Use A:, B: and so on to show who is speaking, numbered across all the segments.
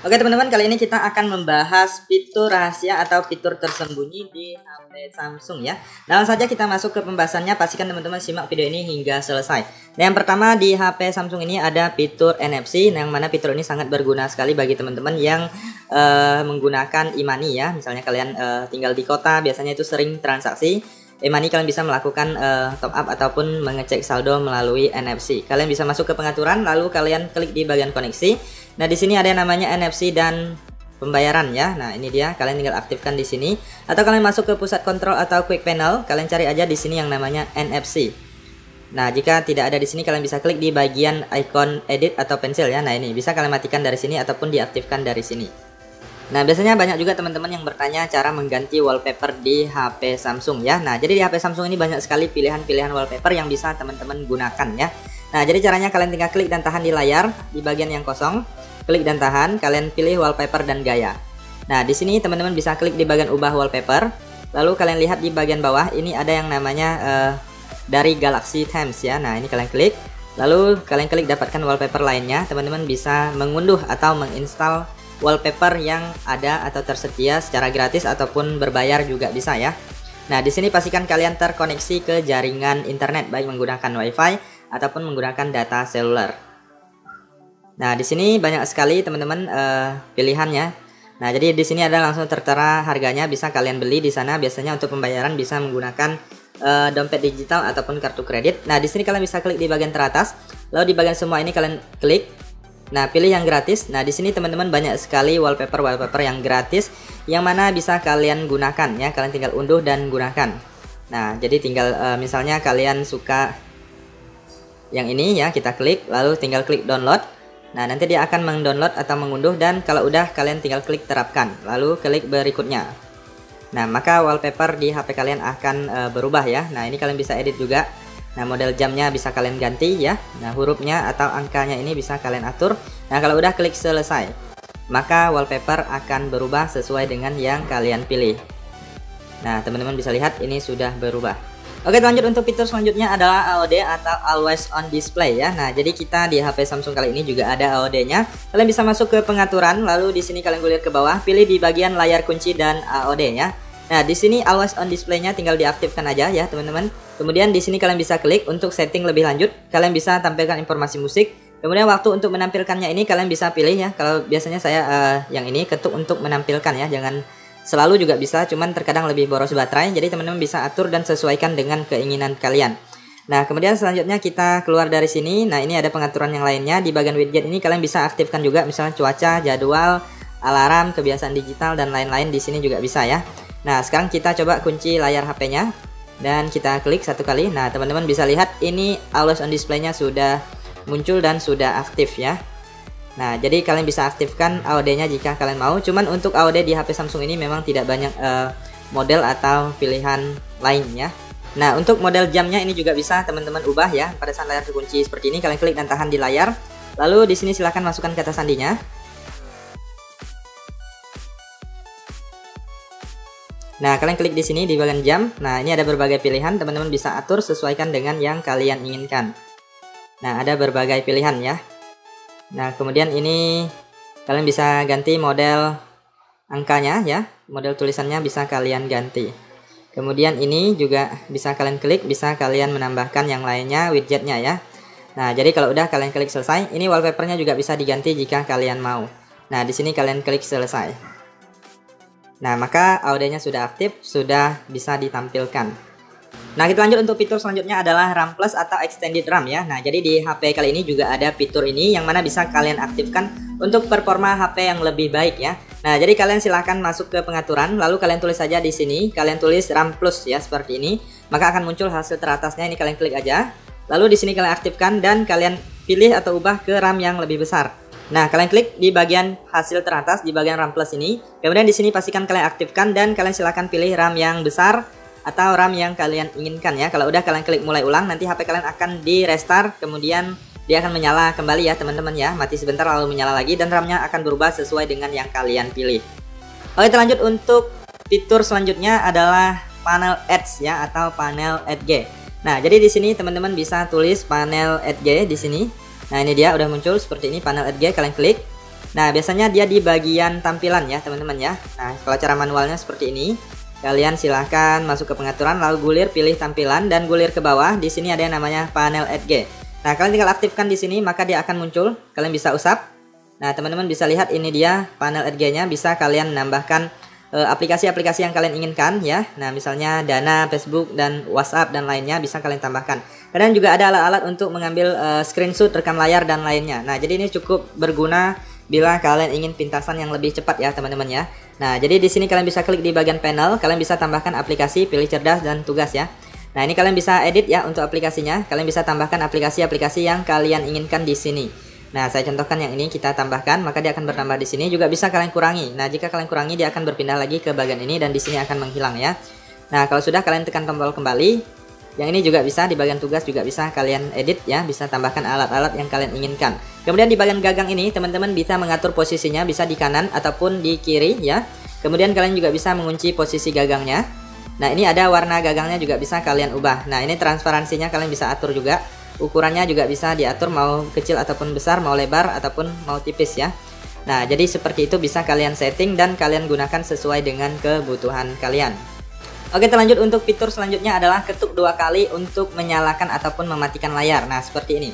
A: Oke teman-teman, kali ini kita akan membahas fitur rahasia atau fitur tersembunyi di HP Samsung ya. Nah, langsung saja kita masuk ke pembahasannya. Pastikan teman-teman simak video ini hingga selesai. Nah, yang pertama di HP Samsung ini ada fitur NFC, yang mana fitur ini sangat berguna sekali bagi teman-teman yang menggunakan e-money ya. Misalnya kalian tinggal di kota, biasanya itu sering transaksi e-money, kalian bisa melakukan top up ataupun mengecek saldo melalui NFC. Kalian bisa masuk ke pengaturan, lalu kalian klik di bagian koneksi. Nah, di sini ada yang namanya NFC dan pembayaran ya. Nah, ini dia, kalian tinggal aktifkan di sini. Atau kalian masuk ke pusat kontrol atau quick panel, kalian cari aja di sini yang namanya NFC. Nah, jika tidak ada di sini, kalian bisa klik di bagian icon edit atau pensil ya. Nah, ini bisa kalian matikan dari sini ataupun diaktifkan dari sini. Nah, biasanya banyak juga teman-teman yang bertanya cara mengganti wallpaper di HP Samsung ya. Nah, jadi di HP Samsung ini banyak sekali pilihan-pilihan wallpaper yang bisa teman-teman gunakan ya. Nah, jadi caranya kalian tinggal klik dan tahan di layar di bagian yang kosong. Klik dan tahan, kalian pilih wallpaper dan gaya. Nah, di sini teman-teman bisa klik di bagian ubah wallpaper. Lalu kalian lihat di bagian bawah ini ada yang namanya dari Galaxy Themes ya. Nah, ini kalian klik. Lalu kalian klik dapatkan wallpaper lainnya. Teman-teman bisa mengunduh atau menginstal wallpaper yang ada atau tersedia secara gratis ataupun berbayar juga bisa ya. Nah, di sini pastikan kalian terkoneksi ke jaringan internet baik menggunakan WiFi ataupun menggunakan data seluler. Nah, di sini banyak sekali teman-teman pilihannya. Nah, jadi di sini ada langsung tertera harganya, bisa kalian beli di sana. Biasanya untuk pembayaran bisa menggunakan dompet digital ataupun kartu kredit. Nah, di sini kalian bisa klik di bagian teratas. Lalu di bagian semua ini kalian klik. Nah, pilih yang gratis. Nah, di sini teman-teman banyak sekali wallpaper yang gratis yang mana bisa kalian gunakan ya. Kalian tinggal unduh dan gunakan. Nah, jadi tinggal misalnya kalian suka yang ini ya, kita klik lalu tinggal klik download. Nah, nanti dia akan mendownload atau mengunduh, dan kalau udah kalian tinggal klik terapkan lalu klik berikutnya. Nah, maka wallpaper di HP kalian akan berubah ya. Nah, ini kalian bisa edit juga. Nah, model jamnya bisa kalian ganti ya. Nah, hurufnya atau angkanya ini bisa kalian atur. Nah, kalau udah klik selesai, maka wallpaper akan berubah sesuai dengan yang kalian pilih. Nah, teman-teman bisa lihat ini sudah berubah. Oke, lanjut untuk fitur selanjutnya adalah AOD atau Always On Display ya. Nah, jadi kita di HP Samsung kali ini juga ada AOD-nya. Kalian bisa masuk ke pengaturan, lalu di sini kalian gulir ke bawah, pilih di bagian layar kunci dan AOD ya. Nah, di sini Always On Display-nya tinggal diaktifkan aja ya, teman-teman. Kemudian di sini kalian bisa klik untuk setting lebih lanjut. Kalian bisa tampilkan informasi musik. Kemudian waktu untuk menampilkannya ini kalian bisa pilih ya. Kalau biasanya saya yang ini ketuk untuk menampilkan ya, jangan selalu juga bisa, cuman terkadang lebih boros baterai. Jadi teman-teman bisa atur dan sesuaikan dengan keinginan kalian. Nah, kemudian selanjutnya kita keluar dari sini. Nah, ini ada pengaturan yang lainnya. Di bagian widget ini kalian bisa aktifkan juga, misalnya cuaca, jadwal, alarm, kebiasaan digital, dan lain-lain. Di sini juga bisa ya. Nah, sekarang kita coba kunci layar HP-nya dan kita klik satu kali. Nah, teman-teman bisa lihat ini Always On Display-nya sudah muncul dan sudah aktif ya. Nah, jadi kalian bisa aktifkan AOD-nya jika kalian mau. Cuman untuk AOD di HP Samsung ini memang tidak banyak model atau pilihan lainnya. Nah, untuk model jamnya ini juga bisa teman-teman ubah ya. Pada saat layar terkunci seperti ini, kalian klik dan tahan di layar. Lalu di sini silahkan masukkan kata sandinya. Nah, kalian klik di sini di bagian jam. Nah, ini ada berbagai pilihan. Teman-teman bisa atur sesuaikan dengan yang kalian inginkan. Nah, ada berbagai pilihan ya. Nah, kemudian ini kalian bisa ganti model angkanya ya. Model tulisannya bisa kalian ganti. Kemudian ini juga bisa kalian klik, bisa kalian menambahkan yang lainnya, widgetnya ya. Nah, jadi kalau udah kalian klik selesai, ini wallpapernya juga bisa diganti jika kalian mau. Nah, di sini kalian klik selesai. Nah, maka AOD-nya sudah aktif, sudah bisa ditampilkan. Nah, kita lanjut untuk fitur selanjutnya adalah RAM Plus atau Extended RAM ya. Nah, jadi di HP kali ini juga ada fitur ini yang mana bisa kalian aktifkan untuk performa HP yang lebih baik ya. Nah, jadi kalian silahkan masuk ke pengaturan, lalu kalian tulis saja di sini, kalian tulis RAM Plus ya seperti ini, maka akan muncul hasil teratasnya. Ini kalian klik aja. Lalu di sini kalian aktifkan dan kalian pilih atau ubah ke RAM yang lebih besar. Nah, kalian klik di bagian hasil teratas di bagian RAM Plus ini. Kemudian di sini pastikan kalian aktifkan dan kalian silahkan pilih RAM yang besar atau RAM yang kalian inginkan ya. Kalau udah kalian klik mulai ulang, nanti HP kalian akan di restart, kemudian dia akan menyala kembali ya teman-teman ya. Mati sebentar lalu menyala lagi dan RAM-nya akan berubah sesuai dengan yang kalian pilih. Oke, kita lanjut untuk fitur selanjutnya adalah panel Edge ya atau panel Edge. Nah, jadi di sini teman-teman bisa tulis panel Edge di sini. Nah, ini dia udah muncul seperti ini panel Edge, kalian klik. Nah, biasanya dia di bagian tampilan ya teman-teman ya. Nah, kalau cara manualnya seperti ini. Kalian silahkan masuk ke pengaturan, lalu gulir pilih tampilan dan gulir ke bawah. Di sini ada yang namanya panel Edge. Nah, kalian tinggal aktifkan di sini, maka dia akan muncul. Kalian bisa usap. Nah, teman-teman bisa lihat ini dia panel Edge-nya. Bisa kalian menambahkan aplikasi-aplikasi yang kalian inginkan ya. Nah, misalnya Dana, Facebook, dan WhatsApp dan lainnya bisa kalian tambahkan. Kadang juga ada alat-alat untuk mengambil screenshot, rekam layar dan lainnya. Nah, jadi ini cukup berguna bila kalian ingin pintasan yang lebih cepat ya teman-teman ya. Nah, jadi di sini kalian bisa klik di bagian panel, kalian bisa tambahkan aplikasi, pilih cerdas dan tugas ya. Nah, ini kalian bisa edit ya untuk aplikasinya. Kalian bisa tambahkan aplikasi-aplikasi yang kalian inginkan di sini. Nah, saya contohkan yang ini kita tambahkan, maka dia akan bertambah di sini. Juga bisa kalian kurangi. Nah, jika kalian kurangi dia akan berpindah lagi ke bagian ini dan di sini akan menghilang ya. Nah, kalau sudah kalian tekan tombol kembali. Yang ini juga bisa di bagian tugas juga bisa kalian edit ya, bisa tambahkan alat-alat yang kalian inginkan. Kemudian di bagian gagang ini teman-teman bisa mengatur posisinya, bisa di kanan ataupun di kiri ya. Kemudian kalian juga bisa mengunci posisi gagangnya. Nah, ini ada warna gagangnya juga bisa kalian ubah. Nah, ini transparansinya kalian bisa atur juga. Ukurannya juga bisa diatur mau kecil ataupun besar, mau lebar ataupun mau tipis ya. Nah, jadi seperti itu bisa kalian setting dan kalian gunakan sesuai dengan kebutuhan kalian. Oke, lanjut untuk fitur selanjutnya adalah ketuk 2 kali untuk menyalakan ataupun mematikan layar. Nah, seperti ini.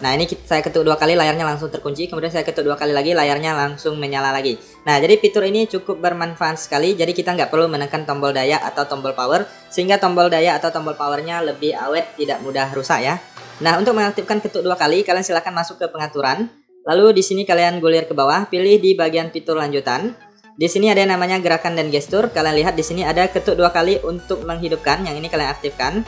A: Nah, ini saya ketuk 2 kali layarnya langsung terkunci, kemudian saya ketuk 2 kali lagi layarnya langsung menyala lagi. Nah, jadi fitur ini cukup bermanfaat sekali, jadi kita nggak perlu menekan tombol daya atau tombol power, sehingga tombol daya atau tombol powernya lebih awet, tidak mudah rusak ya. Nah, untuk mengaktifkan ketuk 2 kali, kalian silahkan masuk ke pengaturan, lalu di sini kalian gulir ke bawah, pilih di bagian fitur lanjutan. Di sini ada yang namanya gerakan dan gestur. Kalian lihat di sini ada ketuk 2 kali untuk menghidupkan, yang ini kalian aktifkan.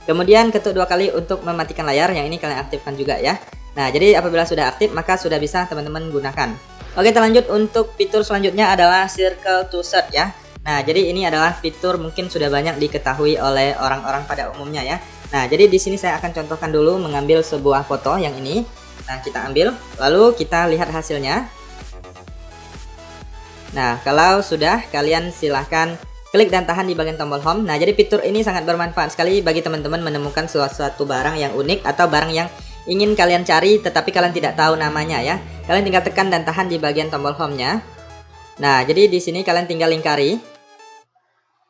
A: Kemudian ketuk 2 kali untuk mematikan layar, yang ini kalian aktifkan juga ya. Nah, jadi apabila sudah aktif maka sudah bisa teman-teman gunakan. Oke, lanjut untuk fitur selanjutnya adalah circle to search ya. Nah, jadi ini adalah fitur mungkin sudah banyak diketahui oleh orang-orang pada umumnya ya. Nah, jadi di sini saya akan contohkan dulu mengambil sebuah foto yang ini. Nah, kita ambil, lalu kita lihat hasilnya. Nah, kalau sudah, kalian silahkan klik dan tahan di bagian tombol home. Nah, jadi fitur ini sangat bermanfaat sekali bagi teman-teman menemukan suatu barang yang unik atau barang yang ingin kalian cari tetapi kalian tidak tahu namanya ya. Kalian tinggal tekan dan tahan di bagian tombol home-nya. Nah, jadi di sini kalian tinggal lingkari.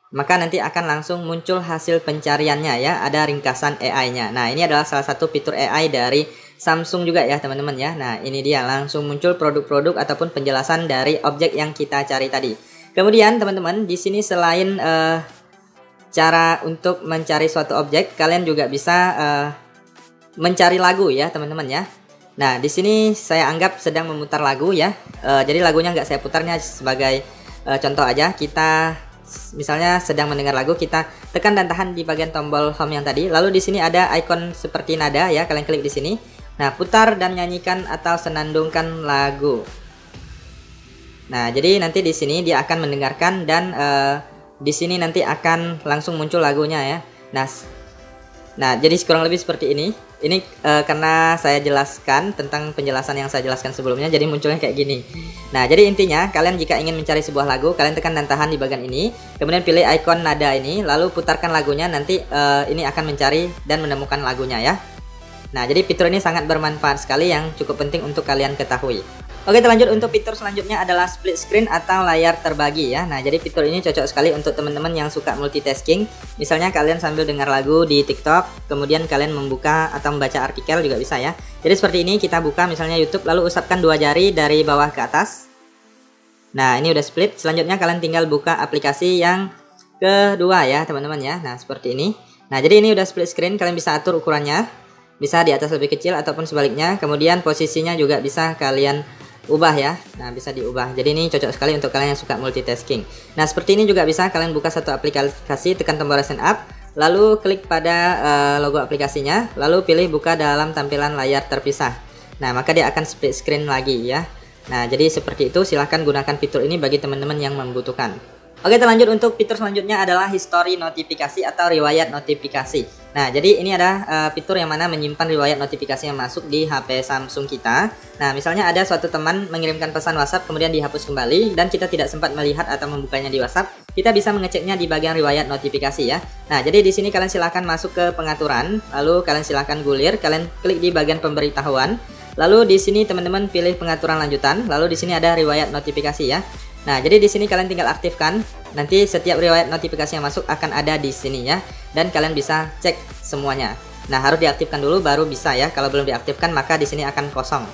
A: Maka nanti akan langsung muncul hasil pencariannya ya, ada ringkasan AI-nya. Nah, ini adalah salah satu fitur AI dari Samsung juga ya teman-teman ya. Nah, ini dia langsung muncul produk-produk ataupun penjelasan dari objek yang kita cari tadi. Kemudian teman-teman di sini selain cara untuk mencari suatu objek, kalian juga bisa mencari lagu ya teman-teman ya. Nah, di sini saya anggap sedang memutar lagu ya. Jadi lagunya nggak saya putarnya sebagai contoh aja. Kita misalnya sedang mendengar lagu, kita tekan dan tahan di bagian tombol home yang tadi. Lalu di sini ada icon seperti nada ya, kalian klik di sini. Nah, putar dan nyanyikan atau senandungkan lagu. Nah, jadi nanti di sini dia akan mendengarkan dan di sini nanti akan langsung muncul lagunya ya. Nah, jadi kurang lebih seperti ini. Ini karena saya jelaskan tentang penjelasan yang saya jelaskan sebelumnya, jadi munculnya kayak gini. Nah, jadi intinya kalian jika ingin mencari sebuah lagu, kalian tekan dan tahan di bagian ini, kemudian pilih icon nada ini, lalu putarkan lagunya, nanti ini akan mencari dan menemukan lagunya ya. Nah, jadi fitur ini sangat bermanfaat sekali yang cukup penting untuk kalian ketahui. Oke, lanjut untuk fitur selanjutnya adalah split screen atau layar terbagi ya. Nah, jadi fitur ini cocok sekali untuk teman-teman yang suka multitasking. Misalnya kalian sambil dengar lagu di TikTok, kemudian kalian membuka atau membaca artikel juga bisa ya. Jadi seperti ini, kita buka misalnya YouTube, lalu usapkan 2 jari dari bawah ke atas. Nah, ini udah split. Selanjutnya kalian tinggal buka aplikasi yang kedua ya teman-teman ya. Nah, seperti ini. Nah, jadi ini udah split screen, kalian bisa atur ukurannya. Bisa di atas lebih kecil ataupun sebaliknya. Kemudian posisinya juga bisa kalian ubah ya. Nah, bisa diubah. Jadi ini cocok sekali untuk kalian yang suka multitasking. Nah, seperti ini juga bisa kalian buka satu aplikasi, tekan tombol recent up, lalu klik pada logo aplikasinya, lalu pilih buka dalam tampilan layar terpisah. Nah, maka dia akan split screen lagi ya. Nah, jadi seperti itu, silahkan gunakan fitur ini bagi teman-teman yang membutuhkan. Oke, lanjut untuk fitur selanjutnya adalah history notifikasi atau riwayat notifikasi. Nah, jadi ini ada fitur yang mana menyimpan riwayat notifikasi yang masuk di HP Samsung kita. Nah, misalnya ada suatu teman mengirimkan pesan WhatsApp kemudian dihapus kembali dan kita tidak sempat melihat atau membukanya di WhatsApp, kita bisa mengeceknya di bagian riwayat notifikasi ya. Nah, jadi di sini kalian silahkan masuk ke pengaturan, lalu kalian silahkan gulir, kalian klik di bagian pemberitahuan. Lalu di sini teman-teman pilih pengaturan lanjutan, lalu di sini ada riwayat notifikasi ya. Nah, jadi di sini kalian tinggal aktifkan. Nanti setiap riwayat notifikasi yang masuk akan ada di sini ya, dan kalian bisa cek semuanya. Nah, harus diaktifkan dulu baru bisa ya. Kalau belum diaktifkan maka di sini akan kosong.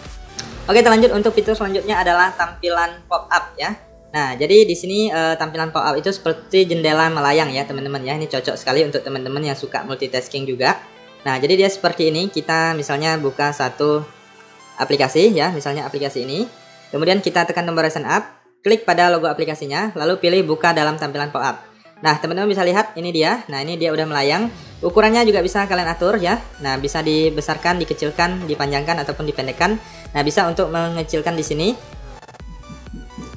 A: Oke, kita lanjut untuk fitur selanjutnya adalah tampilan pop-up ya. Nah, jadi di sini tampilan pop-up itu seperti jendela melayang ya, teman-teman ya. Ini cocok sekali untuk teman-teman yang suka multitasking juga. Nah, jadi dia seperti ini. Kita misalnya buka satu aplikasi ya, misalnya aplikasi ini. Kemudian kita tekan tombol recent up, klik pada logo aplikasinya, lalu pilih buka dalam tampilan pop-up. Nah, teman-teman bisa lihat ini dia. Nah, ini dia udah melayang. Ukurannya juga bisa kalian atur ya. Nah, bisa dibesarkan, dikecilkan, dipanjangkan ataupun dipendekkan. Nah, bisa untuk mengecilkan di sini,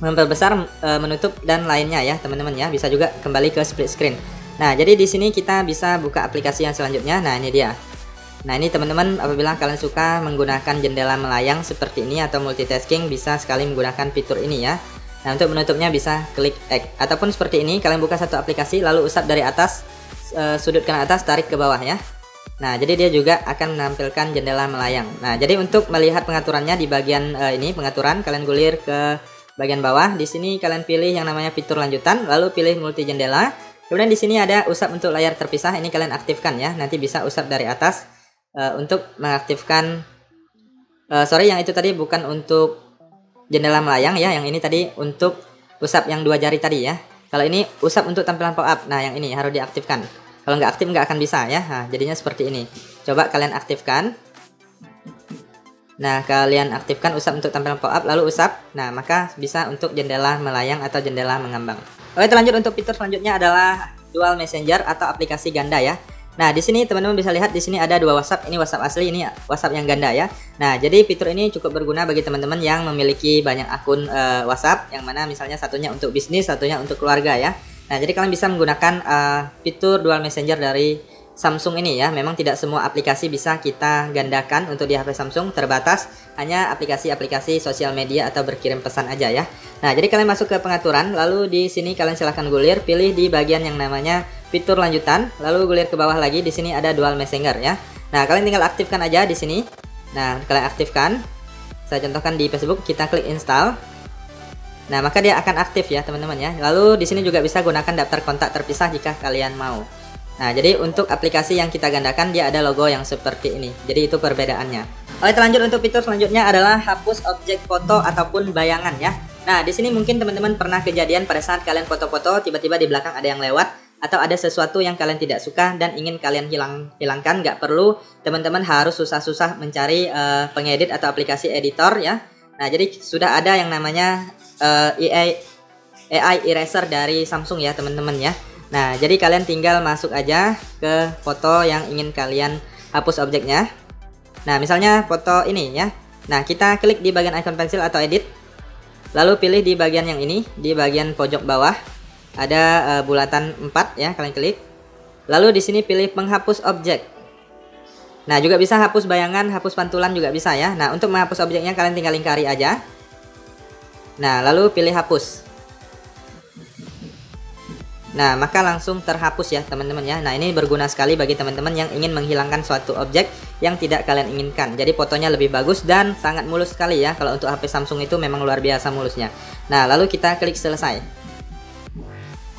A: memperbesar, menutup dan lainnya ya, teman-teman ya. Bisa juga kembali ke split screen. Nah, jadi di sini kita bisa buka aplikasi yang selanjutnya. Nah, ini dia. Nah, ini teman-teman apabila kalian suka menggunakan jendela melayang seperti ini atau multitasking, bisa sekali menggunakan fitur ini ya. Nah, untuk menutupnya bisa klik X ataupun seperti ini, kalian buka satu aplikasi lalu usap dari atas, sudut kanan atas, tarik ke bawah ya. Nah, jadi dia juga akan menampilkan jendela melayang. Nah, jadi untuk melihat pengaturannya di bagian ini pengaturan, kalian gulir ke bagian bawah. Di sini kalian pilih yang namanya fitur lanjutan, lalu pilih multi jendela. Kemudian di sini ada usap untuk layar terpisah, ini kalian aktifkan ya. Nanti bisa usap dari atas untuk mengaktifkan. Sorry, yang itu tadi bukan untuk jendela melayang ya, yang ini tadi untuk usap yang 2 jari tadi ya. Kalau ini usap untuk tampilan pop-up, nah yang ini harus diaktifkan. Kalau nggak aktif nggak akan bisa ya. Nah, jadinya seperti ini. Coba kalian aktifkan. Nah, kalian aktifkan usap untuk tampilan pop-up lalu usap. Nah, maka bisa untuk jendela melayang atau jendela mengambang. Oke, lanjut untuk fitur selanjutnya adalah dual messenger atau aplikasi ganda ya. Nah, di sini teman-teman bisa lihat di sini ada 2 WhatsApp. Ini WhatsApp asli, ini WhatsApp yang ganda ya. Nah, jadi fitur ini cukup berguna bagi teman-teman yang memiliki banyak akun WhatsApp, yang mana misalnya satunya untuk bisnis, satunya untuk keluarga ya. Nah, jadi kalian bisa menggunakan fitur dual messenger dari Samsung ini ya. Memang tidak semua aplikasi bisa kita gandakan untuk di HP Samsung, terbatas hanya aplikasi-aplikasi sosial media atau berkirim pesan aja ya. Nah, jadi kalian masuk ke pengaturan, lalu di sini kalian silahkan gulir, pilih di bagian yang namanya fitur lanjutan, lalu gulir ke bawah lagi. Di sini ada dual messenger ya. Nah, kalian tinggal aktifkan aja di sini. Nah, kalian aktifkan. Saya contohkan di Facebook, kita klik install. Nah, maka dia akan aktif ya, teman-teman ya. Lalu di sini juga bisa gunakan daftar kontak terpisah jika kalian mau. Nah, jadi untuk aplikasi yang kita gandakan dia ada logo yang seperti ini. Jadi itu perbedaannya. Oke, lanjut untuk fitur selanjutnya adalah hapus objek foto ataupun bayangan ya. Nah, di sini mungkin teman-teman pernah kejadian pada saat kalian foto-foto tiba-tiba di belakang ada yang lewat atau ada sesuatu yang kalian tidak suka dan ingin kalian hilangkan. Nggak perlu teman-teman harus susah-susah mencari pengedit atau aplikasi editor ya. Nah, jadi sudah ada yang namanya AI eraser dari Samsung ya, teman-teman ya. Nah, jadi kalian tinggal masuk aja ke foto yang ingin kalian hapus objeknya. Nah, misalnya foto ini ya. Nah, kita klik di bagian icon pensil atau edit. Lalu pilih di bagian yang ini, di bagian pojok bawah. Ada bulatan 4 ya, kalian klik. Lalu di sini pilih penghapus objek. Nah, juga bisa hapus bayangan, hapus pantulan juga bisa ya. Nah, untuk menghapus objeknya kalian tinggal lingkari aja. Nah, lalu pilih hapus. Nah, maka langsung terhapus ya, teman-teman ya. Nah, ini berguna sekali bagi teman-teman yang ingin menghilangkan suatu objek yang tidak kalian inginkan. Jadi fotonya lebih bagus dan sangat mulus sekali ya. Kalau untuk HP Samsung itu memang luar biasa mulusnya. Nah, lalu kita klik selesai.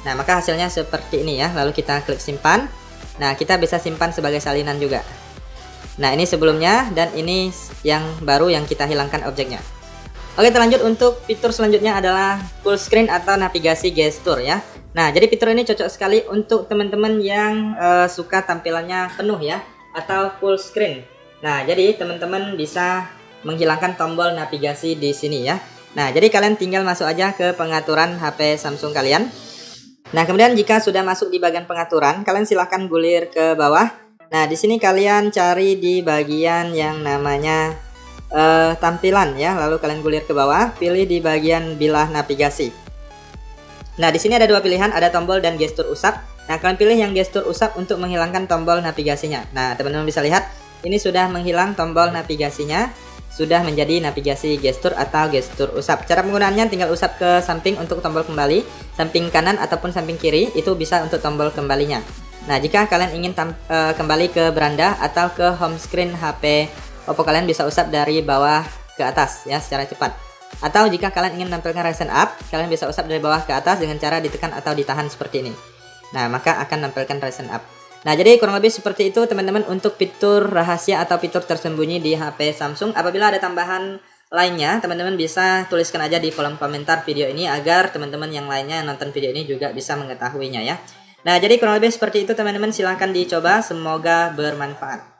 A: Nah, maka hasilnya seperti ini ya. Lalu kita klik simpan. Nah, kita bisa simpan sebagai salinan juga. Nah, ini sebelumnya dan ini yang baru yang kita hilangkan objeknya. Oke, lanjut untuk fitur selanjutnya adalah full screen atau navigasi gestur ya. Nah, jadi fitur ini cocok sekali untuk teman-teman yang suka tampilannya penuh ya, atau full screen. Nah, jadi teman-teman bisa menghilangkan tombol navigasi di sini ya. Nah, jadi kalian tinggal masuk aja ke pengaturan HP Samsung kalian. Nah, kemudian jika sudah masuk di bagian pengaturan, kalian silahkan gulir ke bawah. Nah, di sini kalian cari di bagian yang namanya tampilan ya, lalu kalian gulir ke bawah, pilih di bagian bilah navigasi. Nah, di sini ada 2 pilihan, ada tombol dan gestur usap. Nah, kalian pilih yang gestur usap untuk menghilangkan tombol navigasinya. Nah, teman-teman bisa lihat, ini sudah menghilang tombol navigasinya, sudah menjadi navigasi gestur atau gestur usap. Cara penggunaannya tinggal usap ke samping untuk tombol kembali, samping kanan ataupun samping kiri, itu bisa untuk tombol kembalinya. Nah, jika kalian ingin kembali ke beranda atau ke home screen HP Oppo kalian bisa usap dari bawah ke atas ya secara cepat. Atau jika kalian ingin menampilkan Ryzen up, kalian bisa usap dari bawah ke atas dengan cara ditekan atau ditahan seperti ini. Nah, maka akan menampilkan Ryzen up. Nah, jadi kurang lebih seperti itu teman-teman untuk fitur rahasia atau fitur tersembunyi di HP Samsung. Apabila ada tambahan lainnya, teman-teman bisa tuliskan aja di kolom komentar video ini agar teman-teman yang lainnya yang nonton video ini juga bisa mengetahuinya ya. Nah, jadi kurang lebih seperti itu teman-teman, silahkan dicoba, semoga bermanfaat.